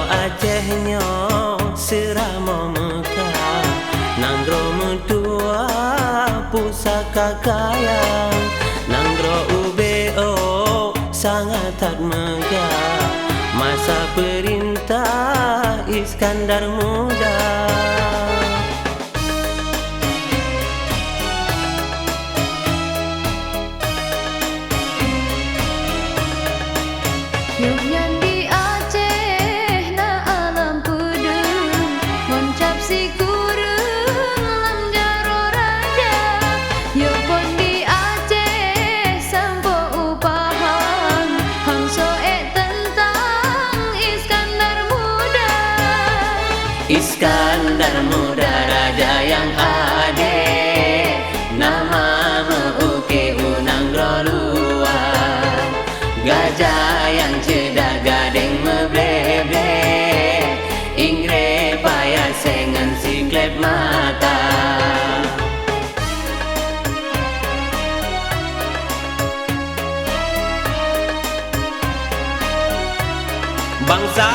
Acehnya serama Mekah, nanggro mentua pusaka kaya, nanggro UBO sangat megah, masa perintah Iskandar Muda. Yogyan di Aceh na alam pedeng, moncap si kureng lam jaro raja. Yopon di Aceh sampo upahan, hangso tentang Iskandar Muda. Iskandar Muda raja yang adil, nama meuke unanggro luar. Gajah yang cedak gading mebleh-bleh, ingre payah sengen si klep mata. Bangsa